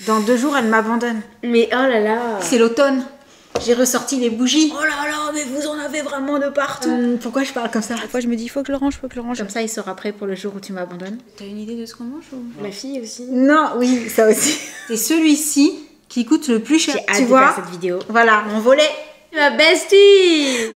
Dans 2 jours, elle m'abandonne. Mais oh là là. C'est l'automne. J'ai ressorti les bougies. Oh là là, mais vous en avez vraiment de partout. Pourquoi je parle comme ça? Parfois je me dis, faut que je le range, faut que je le range. Comme ça, il sera prêt pour le jour où tu m'abandonnes. T'as une idée de ce qu'on mange ou... Ma fille aussi. Non, oui, ça aussi. C'est celui-ci qui coûte le plus cher. J'ai hâte de faire cette vidéo. Voilà, mon volet. Ma bestie.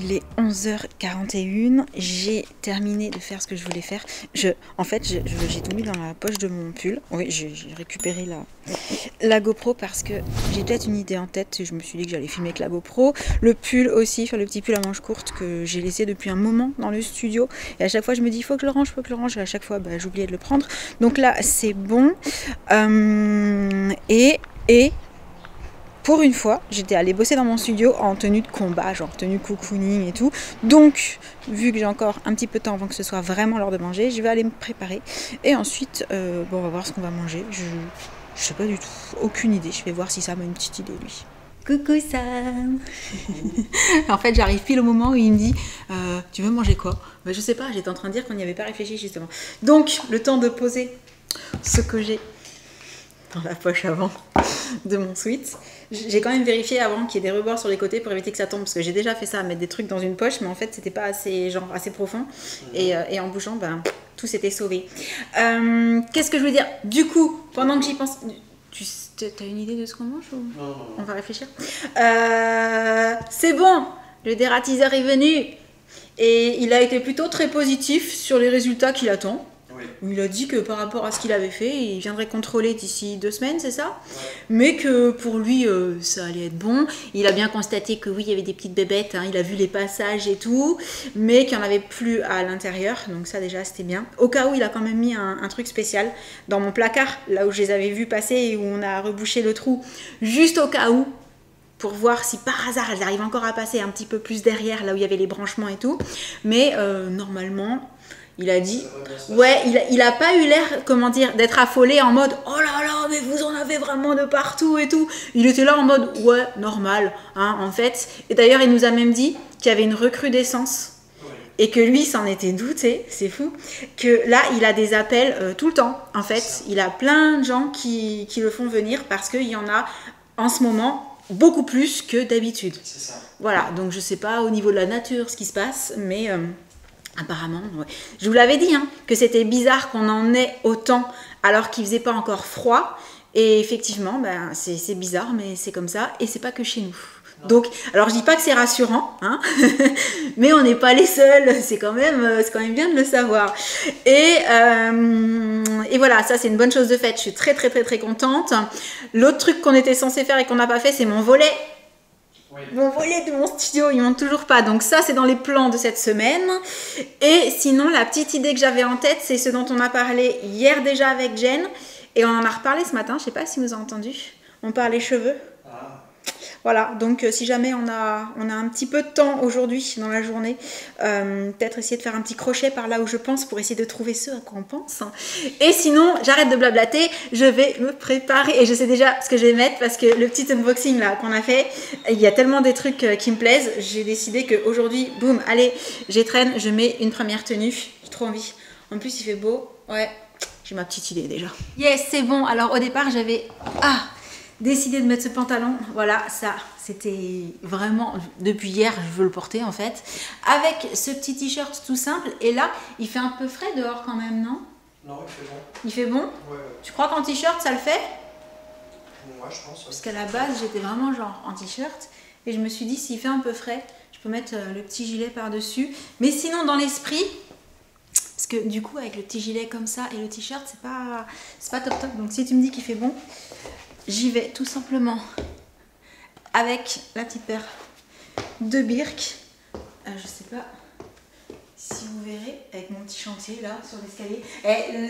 Il est 11h41, j'ai terminé de faire ce que je voulais faire. En fait, j'ai tout mis dans la poche de mon pull. Oui, j'ai récupéré la GoPro parce que j'ai peut-être une idée en tête. Je me suis dit que j'allais filmer avec la GoPro. Le pull aussi, le petit pull à manches courtes que j'ai laissé depuis un moment dans le studio. Et à chaque fois, je me dis, il faut que je le range, faut que je le range. Et à chaque fois, bah, j'oubliais de le prendre. Donc là, c'est bon. Pour une fois, j'étais allée bosser dans mon studio en tenue de combat, genre tenue cocooning et tout. Donc, vu que j'ai encore un petit peu de temps avant que ce soit vraiment l'heure de manger, je vais aller me préparer. Et ensuite, bon, on va voir ce qu'on va manger. Je sais pas du tout, aucune idée. Je vais voir si Sam a une petite idée, lui. Coucou Sam. En fait, j'arrive pile au moment où il me dit tu veux manger quoi? Ben, je sais pas, j'étais en train de dire qu'on n'y avait pas réfléchi justement. Donc, le temps de poser ce que j'ai dans la poche avant de mon sweat. J'ai quand même vérifié avant qu'il y ait des rebords sur les côtés pour éviter que ça tombe, parce que j'ai déjà fait ça, mettre des trucs dans une poche, mais en fait c'était pas assez profond, et en bougeant, ben, tout s'était sauvé. Qu'est-ce que je veux dire? Du coup, pendant que j'y pense, t'as une idée de ce qu'on mange ou... Non. On va réfléchir. C'est bon, le dératiseur est venu, et il a été plutôt très positif sur les résultats qu'il attend. Oui. Il a dit que par rapport à ce qu'il avait fait, il viendrait contrôler d'ici 2 semaines, c'est ça? Ouais. Mais que pour lui, ça allait être bon. Il a bien constaté que oui, il y avait des petites bébêtes, hein, il a vu les passages et tout, mais qu'il n'y en avait plus à l'intérieur, donc ça déjà c'était bien. Au cas où, il a quand même mis un truc spécial dans mon placard, là où je les avais vus passer et où on a rebouché le trou, juste au cas où, pour voir si par hasard elles arrivent encore à passer un petit peu plus derrière, là où il y avait les branchements et tout. Mais normalement... Il a dit, ouais, il a pas eu l'air, comment dire, d'être affolé en mode oh là là, mais vous en avez vraiment de partout et tout. Il était là en mode ouais, normal, hein, en fait. Et d'ailleurs, il nous a même dit qu'il y avait une recrudescence et que lui s'en était douté, c'est fou. Que là, il a des appels tout le temps. En fait, il a plein de gens qui le font venir parce qu'il y en a en ce moment beaucoup plus que d'habitude. C'est ça. Voilà, donc je sais pas au niveau de la nature ce qui se passe, mais. Apparemment, ouais. Je vous l'avais dit, hein, que c'était bizarre qu'on en ait autant alors qu'il faisait pas encore froid. Et effectivement, ben, c'est bizarre, mais c'est comme ça. Et c'est pas que chez nous. Non. Donc, alors je dis pas que c'est rassurant, hein, mais on n'est pas les seuls. C'est quand même bien de le savoir. Et voilà, ça c'est une bonne chose de faite. Je suis très très très très contente. L'autre truc qu'on était censé faire et qu'on n'a pas fait, c'est mon volet. Oui. Mon volet de mon studio, ils montent toujours pas. Donc ça, c'est dans les plans de cette semaine. Et sinon, la petite idée que j'avais en tête, c'est ce dont on a parlé hier déjà avec Jen. Et on en a reparlé ce matin, je sais pas si vous avez entendu. On parlait cheveux. Ah. Voilà, donc si jamais on a un petit peu de temps aujourd'hui dans la journée, peut-être essayer de faire un petit crochet par là où je pense pour essayer de trouver ce à quoi on pense. Et sinon, j'arrête de blablater, je vais me préparer et je sais déjà ce que je vais mettre parce que le petit unboxing là qu'on a fait, il y a tellement des trucs qui me plaisent, j'ai décidé qu'aujourd'hui, boum, allez, j'étraîne, je mets une première tenue, j'ai trop envie. En plus, il fait beau, ouais, j'ai ma petite idée déjà. Yes, c'est bon, alors au départ, j'avais... décidé de mettre ce pantalon, voilà, ça c'était vraiment depuis hier je veux le porter en fait, avec ce petit t-shirt tout simple. Et là il fait un peu frais dehors quand même, non? Non, il fait bon. Il fait bon? Ouais. Tu crois qu'en t-shirt ça le fait? Moi je pense. Ouais. Parce qu'à la base j'étais vraiment genre en t-shirt et je me suis dit s'il fait un peu frais je peux mettre le petit gilet par dessus, mais sinon dans l'esprit, parce que du coup avec le petit gilet comme ça et le t-shirt c'est pas top top, donc si tu me dis qu'il fait bon, j'y vais tout simplement avec la petite paire de Birk. Je sais pas si vous verrez avec mon petit chantier là sur l'escalier.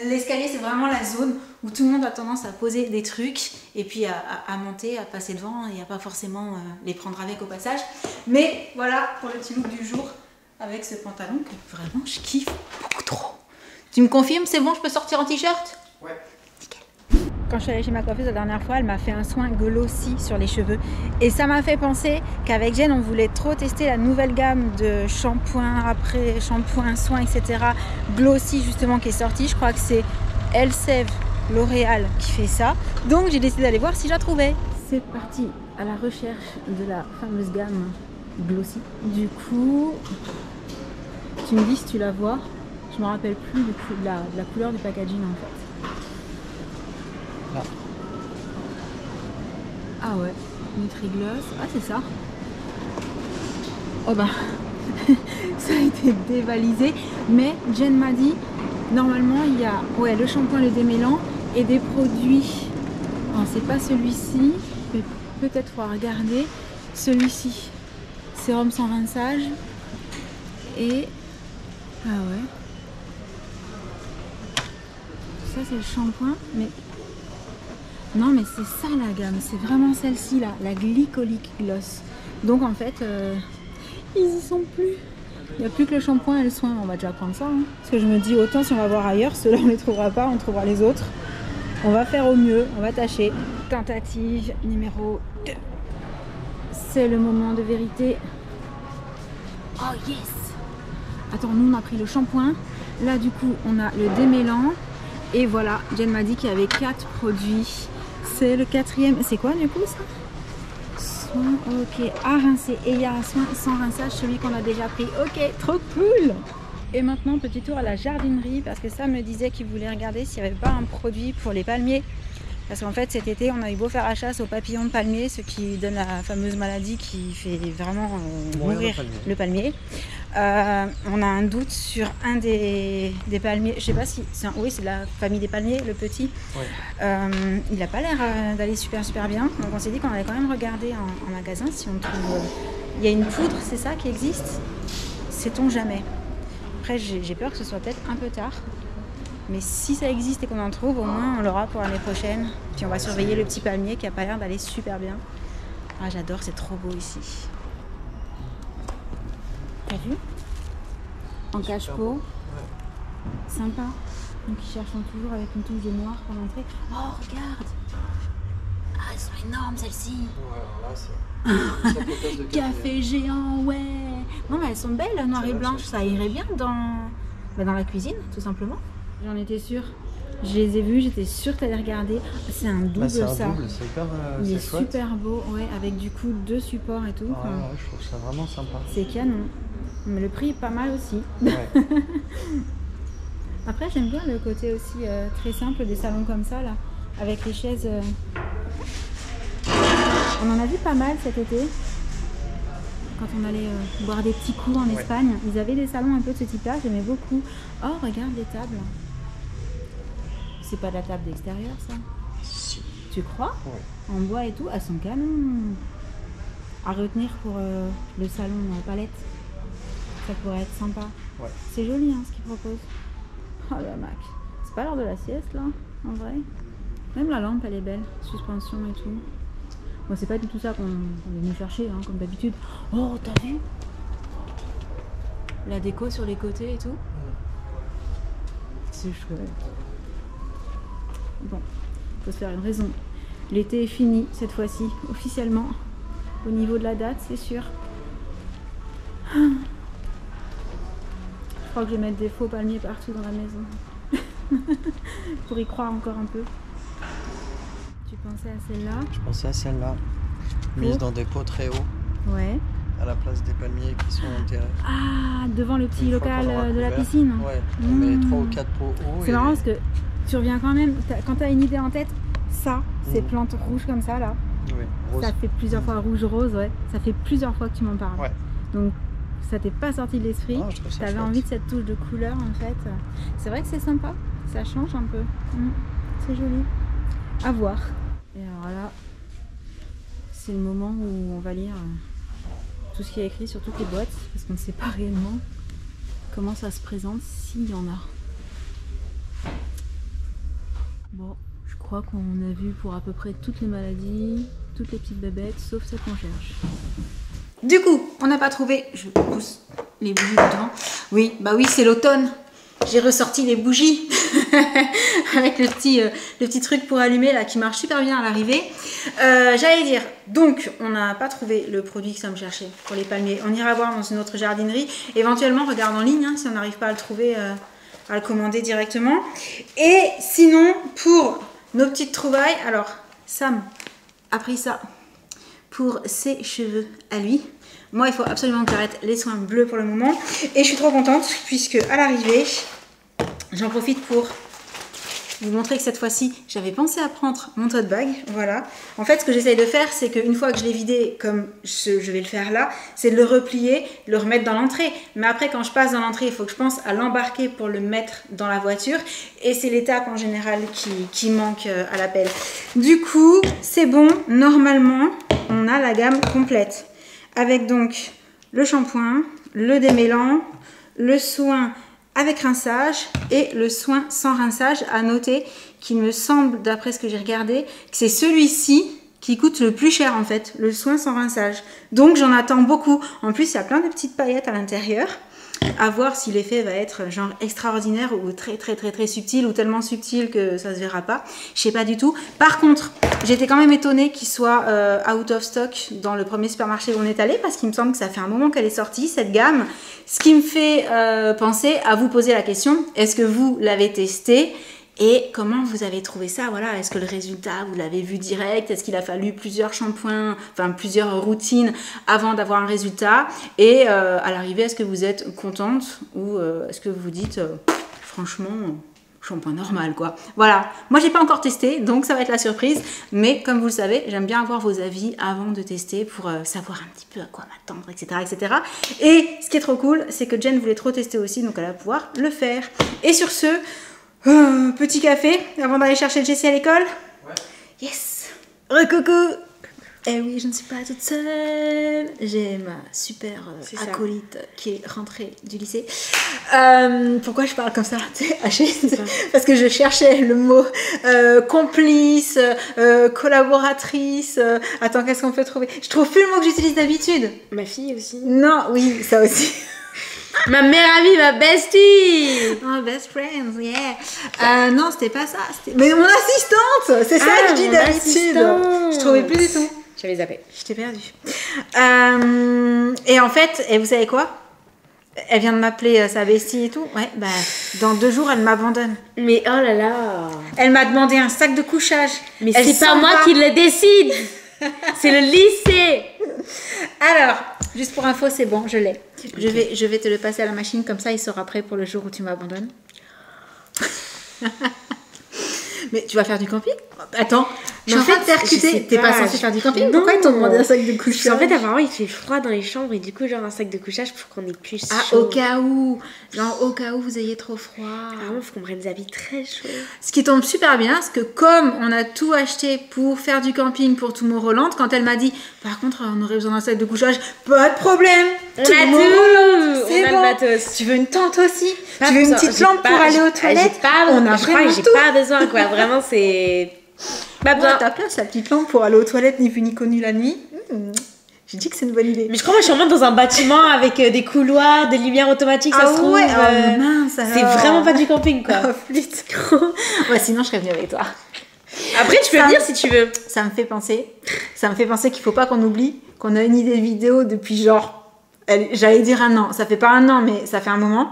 L'escalier c'est vraiment la zone où tout le monde a tendance à poser des trucs et puis à monter, à passer devant et à pas forcément les prendre avec au passage. Mais voilà pour le petit look du jour avec ce pantalon que vraiment je kiffe beaucoup trop. Tu me confirmes, c'est bon, je peux sortir en t-shirt? Ouais. Quand je suis allée chez ma coiffeuse la dernière fois, elle m'a fait un soin glossy sur les cheveux. Et ça m'a fait penser qu'avec Jen, on voulait trop tester la nouvelle gamme de shampoing, après shampoing, soins, etc. Glossy justement qui est sortie. Je crois que c'est Elseve L'Oréal qui fait ça. Donc j'ai décidé d'aller voir si je la trouvais. C'est parti à la recherche de la fameuse gamme Glossy. Du coup, tu me dis si tu la vois. Je me rappelle plus de la couleur du packaging en fait. Ah ouais, Nutri-Gloss, ah c'est ça. Oh bah, ça a été dévalisé, mais Jen m'a dit, normalement il y a le shampoing, le démêlant et des produits, c'est pas celui-ci, mais peut-être faut regarder, celui-ci, sérum sans rinçage, et, ah ouais, ça c'est le shampoing, mais... Non mais c'est ça la gamme, c'est vraiment celle-ci là, la Glycolic Gloss. Donc en fait, ils y sont plus. Il n'y a plus que le shampoing et le soin, on va déjà prendre ça. Hein. Parce que je me dis autant si on va voir ailleurs, ceux-là on les trouvera pas, on trouvera les autres. On va faire au mieux, on va tâcher. Tentative numéro 2. C'est le moment de vérité. Oh yes! Attends, nous on a pris le shampoing. Là du coup on a le démêlant. Et voilà, Jen m'a dit qu'il y avait 4 produits. C'est le 4e. C'est quoi du coup ça? Soin, ok. À rincer. Et il y a un soin sans rinçage, celui qu'on a déjà pris. Ok, trop cool. Et maintenant, petit tour à la jardinerie. Parce que Sam me disait qu'il voulait regarder s'il n'y avait pas un produit pour les palmiers. Parce qu'en fait, cet été, on a eu beau faire la chasse aux papillons de palmier, ce qui donne la fameuse maladie qui fait vraiment mourir le palmier. On a un doute sur un des palmiers. Je sais pas si c'est oui, c'est de la famille des palmiers, le petit. Ouais. Il n'a pas l'air d'aller super bien. Donc on s'est dit qu'on allait quand même regarder en magasin si on trouve. Il y a une poudre, c'est ça qui existe. Sait-on jamais. Après, j'ai peur que ce soit peut-être un peu tard. Mais si ça existe et qu'on en trouve, au moins on l'aura pour l'année prochaine. Puis on va surveiller le petit palmier qui a pas l'air d'aller super bien. Ah, j'adore, c'est trop beau ici. T'as vu? En cache-pot. Ouais. Sympa. Donc ils cherchent toujours avec une touche de noir pour l'entrée. Oh, regarde! Ah, elles sont énormes celles-ci! Ouais, alors là, c'est... Café géant, ouais! Non, mais elles sont belles, noires et blanches. Ça irait bien dans la cuisine, tout simplement. J'en étais sûre. Je les ai vus, j'étais sûre que tu allais regarder. C'est un double, ça. C'est un double, c'est hyper il est super beau, ouais, avec du coup 2 supports et tout. Ah, ouais, je trouve ça vraiment sympa. C'est canon. Mais le prix est pas mal aussi. Ouais. Après, j'aime bien le côté aussi très simple des salons comme ça, là, avec les chaises. On en a vu pas mal cet été. Quand on allait boire des petits coups en Espagne, ils avaient des salons un peu de ce type-là, j'aimais beaucoup. Oh, regarde les tables. C'est pas de la table d'extérieur, ça? Si. Tu crois? Ouais. En bois et tout, elles sont canon. À retenir pour le salon palette. Ça pourrait être sympa. Ouais. C'est joli hein, ce qu'ils proposent. Oh la Mac. C'est pas l'heure de la sieste là, en vrai. Même la lampe elle est belle, suspension et tout. Bon, c'est pas du tout ça qu'on est venu chercher, hein, comme d'habitude. Oh, t'as vu la déco sur les côtés et tout. C'est chouette. Bon, faut se faire une raison. L'été est fini cette fois-ci, officiellement. Au niveau de la date, c'est sûr. Je crois que je vais mettre des faux palmiers partout dans la maison. Pour y croire encore un peu. Tu pensais à celle-là? Je pensais à celle-là, mise dans des pots très hauts, Ouais. à la place des palmiers qui sont enterrés. Ah, devant le petit Une fois local qu'on aura de la couvert, piscine. Ouais, on met 3 ou 4 pots hauts. C'est marrant parce que tu reviens quand même, quand tu as une idée en tête, ça, ces Mhm. plantes rouges comme ça là, Oui, rose. ça fait plusieurs fois rouge-rose, ouais. Ça fait plusieurs fois que tu m'en parles. Ouais. Donc ça t'est pas sorti de l'esprit. Ah, je trouve ça Tu avais chouette. envie de cette touche de couleur en fait. C'est vrai que c'est sympa, ça change un peu. C'est joli. À voir. Et alors là, c'est le moment où on va lire tout ce qui est écrit sur toutes les boîtes, parce qu'on ne sait pas réellement comment ça se présente, s'il y en a. Bon, je crois qu'on a vu pour à peu près toutes les maladies, toutes les petites bébêtes, sauf celle qu'on cherche. Du coup, on n'a pas trouvé... Je pousse les bougies dedans. Oui, bah oui, c'est l'automne. J'ai ressorti les bougies avec le petit truc pour allumer là qui marche super bien à l'arrivée. J'allais dire, donc on n'a pas trouvé le produit que ça me cherchait pour les palmiers. On ira voir dans une autre jardinerie. Éventuellement, regarde en ligne hein, si on n'arrive pas à le trouver, à le commander directement. Et sinon, pour nos petites trouvailles, alors Sam a pris ça pour ses cheveux à lui. Moi, il faut absolument que j'arrête les soins bleus pour le moment. Et je suis trop contente puisque à l'arrivée, j'en profite pour vous montrer que cette fois-ci, j'avais pensé à prendre mon tote bag. Voilà. En fait, ce que j'essaye de faire, c'est qu'une fois que je l'ai vidé, comme je vais le faire là, c'est de le replier, le remettre dans l'entrée. Mais après, quand je passe dans l'entrée, il faut que je pense à l'embarquer pour le mettre dans la voiture. Et c'est l'étape en général qui manque à l'appel. Du coup, c'est bon. Normalement, on a la gamme complète. Avec donc le shampoing, le démêlant, le soin avec rinçage et le soin sans rinçage. À noter qu'il me semble, d'après ce que j'ai regardé, que c'est celui-ci qui coûte le plus cher en fait, le soin sans rinçage. Donc j'en attends beaucoup. En plus, il y a plein de petites paillettes à l'intérieur. À voir si l'effet va être genre extraordinaire ou très subtil ou tellement subtil que ça se verra pas. Je sais pas du tout. Par contre, j'étais quand même étonnée qu'il soit out of stock dans le premier supermarché où on est allé parce qu'il me semble que ça fait un moment qu'elle est sortie cette gamme. Ce qui me fait penser à vous poser la question, est-ce que vous l'avez testé? Et comment vous avez trouvé ça? Voilà, est-ce que le résultat, vous l'avez vu direct? Est-ce qu'il a fallu plusieurs shampoings, enfin plusieurs routines avant d'avoir un résultat? Et à l'arrivée, est-ce que vous êtes contente ou est-ce que vous vous dites, franchement, shampoing normal quoi? Voilà, moi j'ai pas encore testé, donc ça va être la surprise. Mais comme vous le savez, j'aime bien avoir vos avis avant de tester pour savoir un petit peu à quoi m'attendre, etc., etc. Et ce qui est trop cool, c'est que Jen voulait trop tester aussi, donc elle va pouvoir le faire. Et sur ce... petit café avant d'aller chercher Jessie à l'école. Ouais. Yes. Coucou. Eh oui, je ne suis pas toute seule. J'ai ma super acolyte qui est rentrée du lycée. Pourquoi je parle comme ça? Parce que je cherchais le mot complice, collaboratrice. Attends, qu'est-ce qu'on peut trouver? Je trouve plus le mot que j'utilise d'habitude. Ma fille aussi. Non, oui, ça aussi. Ma meilleure amie, ma bestie. Oh, best friends, yeah. Non, c'était pas ça. Mais mon assistante, c'est ça que je dis d'habitude. Je trouvais plus du tout. J'avais zappé. Je t'ai perdu. Et en fait, et vous savez quoi? Elle vient de m'appeler sa bestie et tout. Ouais, bah, dans 2 jours, elle m'abandonne. Mais oh là là. Elle m'a demandé un sac de couchage. Mais Elle c'est pas s'en moi va. qui le décide. C'est le lycée. Alors, juste pour info, c'est bon, je l'ai. Okay. Je vais te le passer à la machine, comme ça il sera prêt pour le jour où tu m'abandonnes. Mais tu vas faire du camping? Attends, je suis en train de percuter. T'es pas censée faire du camping? Pourquoi ils t'ont demandé un sac de couchage? En fait, apparemment, il fait froid dans les chambres et du coup, genre un sac de couchage pour qu'on ait plus chaud. Ah, au cas où. Genre, au cas où vous ayez trop froid. Vraiment, il faut qu'on prenne des habits très chauds. Ce qui tombe super bien, c'est que comme on a tout acheté pour faire du camping pour Tomorrowland, quand elle m'a dit, par contre, on aurait besoin d'un sac de couchage, pas de problème. On a tout. C'est bon. Matos. Tu veux une tente aussi? Tu veux une petite lampe pour aller aux toilettes? On a je crois que j'ai pas besoin, quoi. Vraiment, c'est... Pas besoin. à ta place, la petite lampe pour aller aux toilettes ni vu ni connu la nuit. J'ai dit que c'est une bonne idée. Mais je crois que moi je suis vraiment dans un bâtiment avec des couloirs, des lumières automatiques, ça se trouve. mince C'est alors. vraiment pas du camping quoi. Oh, flûte. Ouais, sinon je serais venue avec toi. Après tu peux Ça- venir si tu veux. Ça me fait penser qu'il faut pas qu'on oublie qu'on a une idée de vidéo depuis genre, j'allais dire un an. Ça fait pas un an, mais ça fait un moment.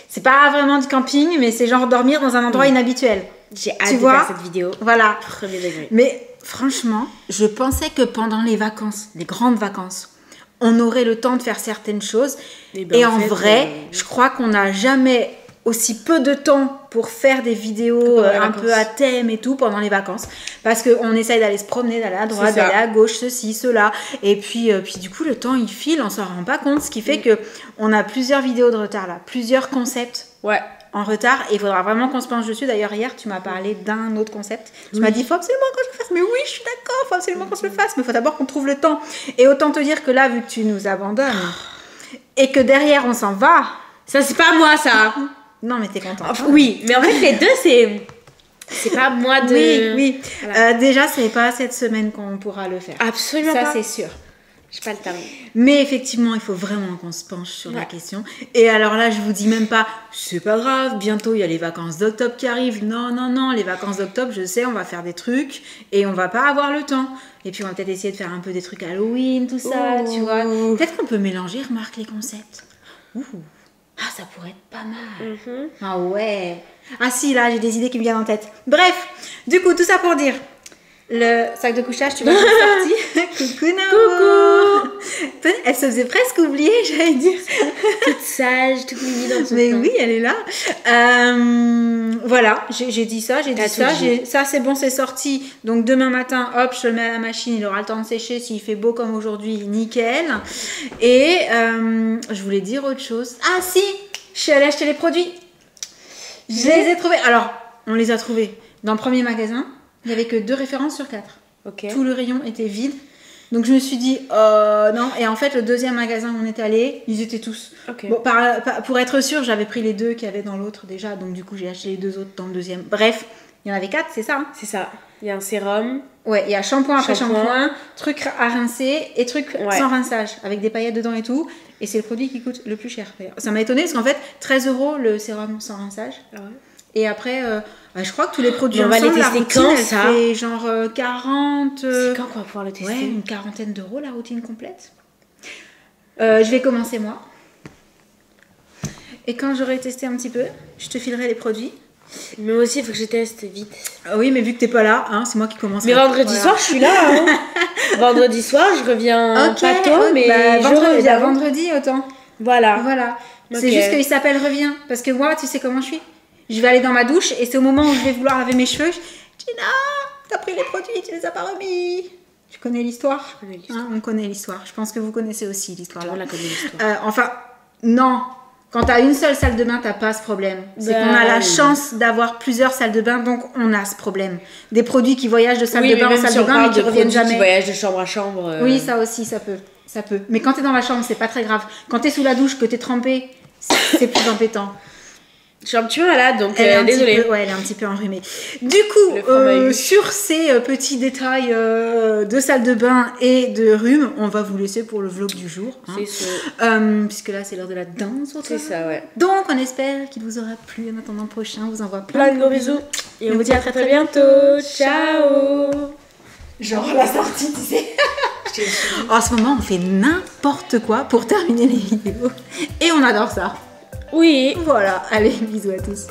C'est pas vraiment du camping, mais c'est genre dormir dans un endroit inhabituel. J'ai hâte de vois faire cette vidéo. Voilà. Premier degré. Mais franchement, je pensais que pendant les vacances, les grandes vacances, on aurait le temps de faire certaines choses. ben, Et en vrai, je crois qu'on n'a jamais aussi peu de temps pour faire des vidéos pendant les un vacances. peu à thème et tout pendant les vacances. Parce qu'on essaye d'aller se promener, d'aller à droite, C'est ça. d'aller à gauche, ceci, cela. Et puis du coup, le temps, il file, on s'en rend pas compte. Ce qui fait que on a plusieurs vidéos de retard là, plusieurs concepts Ouais. en retard. Et il faudra vraiment qu'on se penche dessus. D'ailleurs, hier, tu m'as parlé d'un autre concept. Tu m'as dit, il faut absolument que je le fasse. Mais oui, je suis d'accord, il faut absolument qu'on se le fasse. Mais il faut d'abord qu'on trouve le temps. Et autant te dire que là, vu que tu nous abandonnes et que derrière, on s'en va. Ça c'est pas moi ça. Non, mais t'es contente. Enfin, oui, mais en fait les deux c'est pas moi de. Oui, oui. Voilà. Déjà, c'est pas cette semaine qu'on pourra le faire. Absolument Ça, pas. c'est sûr. J'ai pas le temps. Mais effectivement, il faut vraiment qu'on se penche sur la Ouais. question. Et alors là, je vous dis même pas, c'est pas grave, bientôt il y a les vacances d'octobre qui arrivent. Non, non, non, les vacances d'octobre, je sais, on va faire des trucs et on va pas avoir le temps. Et puis on va peut-être essayer de faire un peu des trucs Halloween, tout ça, tu vois. Peut-être qu'on peut mélanger, remarque les concepts. Ouh. Ah, ça pourrait être pas mal. Ah ouais. Ah si, là, j'ai des idées qui me viennent en tête. Bref, du coup, tout ça pour dire, le sac de couchage, tu m'as sorti. Coucou Nao. Coucou. Elle se faisait presque oublier, j'allais dire. Toute sage, toute mimi dans son Mais coin. oui, elle est là. Voilà, j'ai dit ça, j'ai dit T'as ça. tout dit. Ça, c'est bon, c'est sorti. Donc demain matin, hop, je le mets à la machine. Il aura le temps de sécher. S'il fait beau comme aujourd'hui, nickel. Et je voulais dire autre chose. Ah si, je suis allée acheter les produits. Je les ai trouvés. Alors, on les a trouvés dans le premier magasin. Il n'y avait que 2 références sur 4. Ok. Tout le rayon était vide. Donc je me suis dit, non. Et en fait, le deuxième magasin où on est allé, ils étaient tous. Ok. Bon, pour être sûre, j'avais pris les 2 qu'il y avait dans l'autre déjà. Donc du coup, j'ai acheté les 2 autres dans le deuxième. Bref, il y en avait 4, c'est ça hein. C'est ça. Il y a un sérum. Ouais, il y a shampoing après Shampoing. shampoing, truc à rincer et truc Ouais. sans rinçage, avec des paillettes dedans et tout. Et c'est le produit qui coûte le plus cher. D'ailleurs. Ça m'a étonné parce qu'en fait, 13 € le sérum sans rinçage. Ah ouais. Et après, je crois que tous les produits Mais on va ensemble, les la tester routine, quand, elle ça fait genre 40... C'est quand qu'on va pouvoir le tester? Ouais, une quarantaine d'euros la routine complète. Je vais commencer moi. Et quand j'aurai testé un petit peu, je te filerai les produits. Mais moi aussi, il faut que je teste vite. Ah oui, mais vu que t'es pas là, hein, c'est moi qui commence. Mais vendredi soir, je suis là. Hein. Vendredi soir, je reviens pas tôt, mais je reviens. vendredi autant. Voilà. Voilà. Ok. C'est juste qu'il s'appelle Reviens. Parce que moi, tu sais comment je suis. Je vais aller dans ma douche et c'est au moment où je vais vouloir laver mes cheveux. Gina, t'as pris les produits, tu les as pas remis. Tu connais l'histoire? Je connais l'histoire. Hein, on connaît l'histoire. Je pense que vous connaissez aussi l'histoire. On la connaît l'histoire. Enfin, non. Quand t'as une seule salle de bain, t'as pas ce problème. C'est Bah, qu'on a la oui. chance d'avoir plusieurs salles de bain, donc on a ce problème. Des produits qui voyagent de salle Oui, de mais bain en même salle si de on bain, mais parle qui de reviennent produits qui jamais. voyagent de chambre à chambre. Oui, ça aussi, ça peut. Ça peut. Mais quand t'es dans la chambre, c'est pas très grave. Quand t'es sous la douche, que t'es trempé, c'est plus embêtant. Je suis un petit peu malade, donc Elle est un petit désolée. peu- ouais, elle est un petit peu enrhumée. Du coup, Le fromage. sur ces petits détails de salle de bain et de rhume, on va vous laisser pour le vlog du jour. Hein. C'est ça. Puisque là, c'est l'heure de la danse. C'est ça, ouais. Donc, on espère qu'il vous aura plu. En attendant le prochain, on vous envoie Plein de gros bisous. Et on vous dit à très très bientôt. Ciao. Genre la sortie, tu sais. En ce moment, on fait n'importe quoi pour terminer les vidéos. Et on adore ça. Oui. Voilà, allez, bisous à tous.